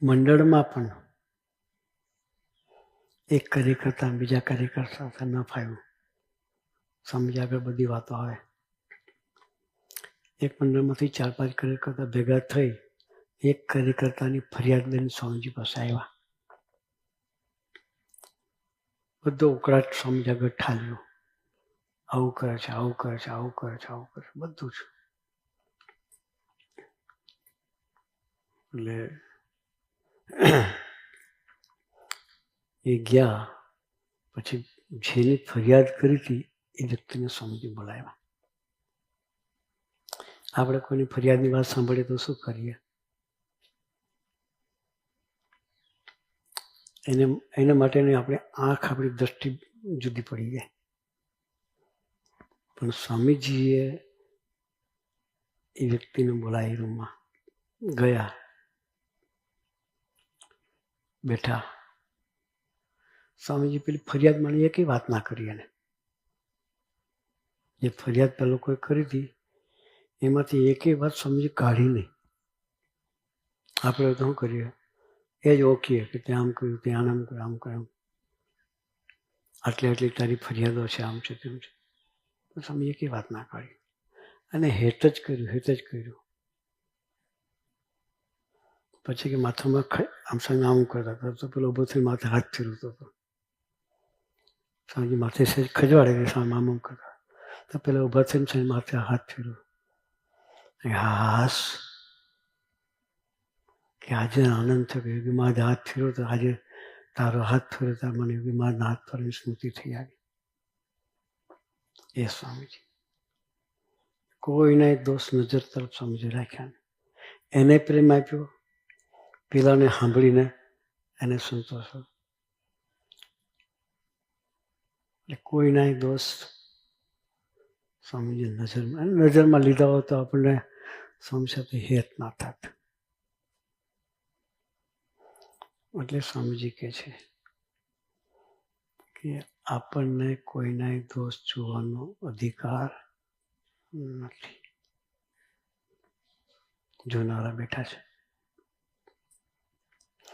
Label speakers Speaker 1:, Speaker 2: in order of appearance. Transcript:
Speaker 1: મંડળમાં પણ એક કાર્યકર્તા બીજા કાર્યકર્તા સાથે ન ફાવ્યું, સ્વામીજી આગળ બધી વાતો આવે. એક મંડળમાંથી 4-5 કાર્યકર્તા ભેગા થઈ એક કાર્યકર્તાની ફરિયાદ લઈને સ્વામીજી પાસે આવ્યા. બધો ઉકળાટ સ્વામીજી આગળ ઠાલ્યો. આવું કરે છે, આવું કરે છે, આવું કરે છે, આવું કરે છે, બધું જ. એટલે એ ગયા. પછી જેની ફરિયાદ કરી હતી એ વ્યક્તિને સ્વામીજી બોલાવ્યા. આપણે કોઈની ફરિયાદની વાત સાંભળીએ તો શું કરીએ? એના માટેની આપણે આંખ, આપણી દ્રષ્ટિ જુદી પડી જાય. પણ સ્વામીજીએ એ વ્યક્તિને બોલાવી, રૂમમાં ગયા, બેઠા. સ્વામીજી પેલી ફરિયાદ માની એકેય વાત ના કરી. એને જે ફરિયાદ પેલો કોઈ કરી હતી એમાંથી એકેય વાત સ્વામીજી કાઢી નહીં. આપણે તો શું કરીએ? એ જ ઓળખીએ કે ત્યાં આમ કર્યું, ત્યાં આમ કર્યું, આમ કર્યું, આટલી તારી ફરિયાદો છે, આમ છે, તેમ છે. પણ સ્વામીજી એકેય વાત ના કાઢી. અને હેત જ કર્યું, હેત જ કર્યું. પછી કે માથામાં આમ સામે આમ કરતા હતા તો પેલો ઊભો થઈને માથે હાથ ફેરવતો હતો. સ્વામીજી માથે સહેજ ખજવાડે કે સામે આમ કરતા તો પેલા ઊભા થઈને માથે હાથ ફેરવ્યો. હાસ કે આજે આનંદ થયો કે મારે હાથ ફેરવ્યો તો આજે તારો હાથ ફેરવતા મને મારા હાથ ફેરવાની સ્મૃતિ થઈ આવી. એ સ્વામીજી કોઈના દોષ નજર તરફ સ્વામીજી રાખ્યા. એને પ્રેમ આપ્યો, પેલાને સાંભળીને એને સંતોષ. એટલે કોઈના દોષ સ્વામીજી નજરમાં લીધા હોય તો આપણને સ્વામી સાથે હેત ના થાત. એટલે સ્વામીજી કહે છે કે આપણને કોઈના દોષ જોવાનો અધિકાર નથી. જોનારા બેઠા છે.